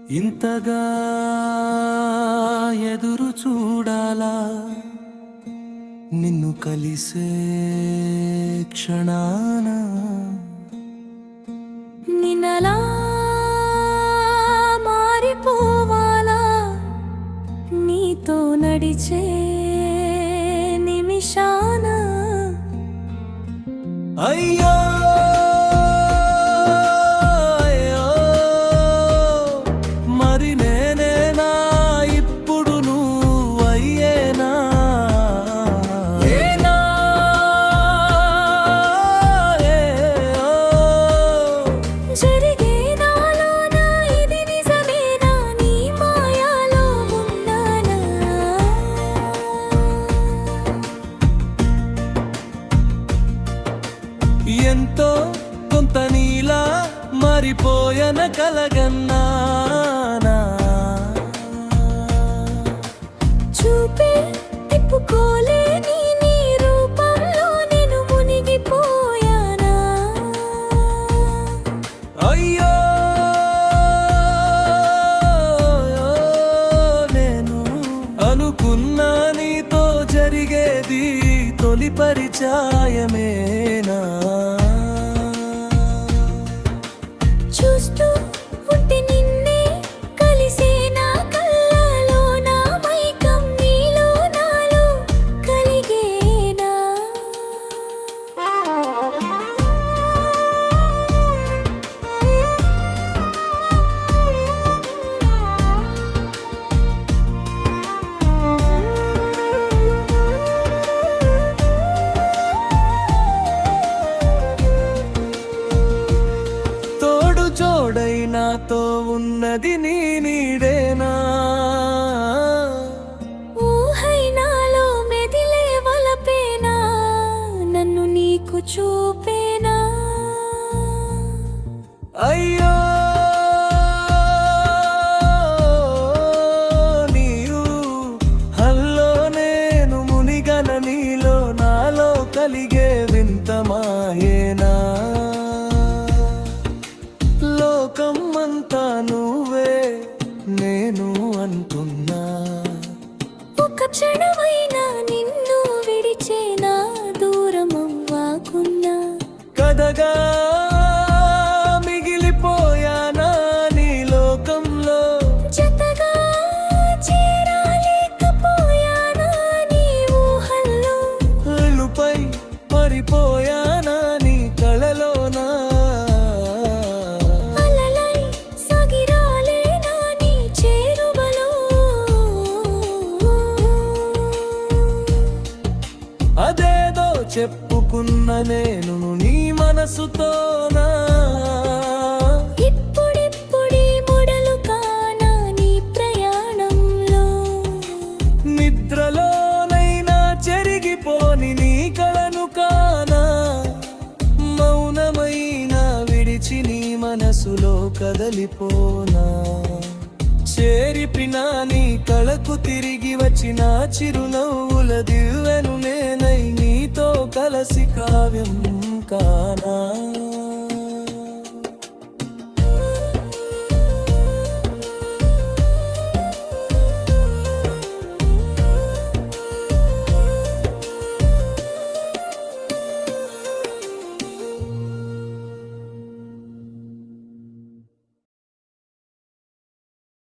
ఇంతగా ఎదురు చూడాలా నిన్ను కలిసే క్షణాన నిన్నలా మారిపోవాలా నీతో నడిచే నిమిషాన అయ్యో మరి నేనేనా ఇప్పుడు నువ్వు అయ్యేనా జరిగే నాలోన ఇది నిజమేనా నీ మాయాలో ఉన్నానా ఎంతో కొంత నీలా మారిపోయన కలగన్నానా చూపే తిప్పుకోలేని నీ రూపంలో నేను మునిగిపోయానా అయ్యో నేను అనుకున్నా నీతో జరిగేది తొలి పరిచయమేనా చూస్తూ ఉంటే నిన్నే కలిసే నా కళ్ళలో నా మైకం నీలో నాలో కలిగేనా తోడు జోడై నాతో ఉన్నది నీ నీడేనా ఊహై నాలో మెదిలే వలపేనా నన్ను నీకు చూపేనా అయ్యో నీవు హల్లో నేను మునిగన నీలో నాలో కలిగే వింత మాయేనా లోకం అంతా నువ్వే నేను అంటున్నా ఒక క్షణమైనా నిన్ను విడిచేనా దూరం అవ్వకున్నా కదగా మిగిలిపోయానా నీ లోకంలో జతగా చేరాలేకపోయానా నీ ఊహల్లో అల్లుపై పరిపోయానా నీ కళలోనా అలలై సాగిరాలేనా నీ చేరువలో అదేదో చెప్పుకున్న నేను నీ మనసుతోనా ఇప్పుడిప్పుడే మొడలు కానా నీ ప్రయాణంలో నిద్రలోనైనా చెరిగిపోని నీ కళను కానా మౌనమైన విడిచి నీ మనసులో కదలిపోనా చేరిపినా నీ కళకు తిరిగి వచ్చిన చిరునవ్వుల దివ్వెను నేనై నీతో కలసి కావ్యం కానా.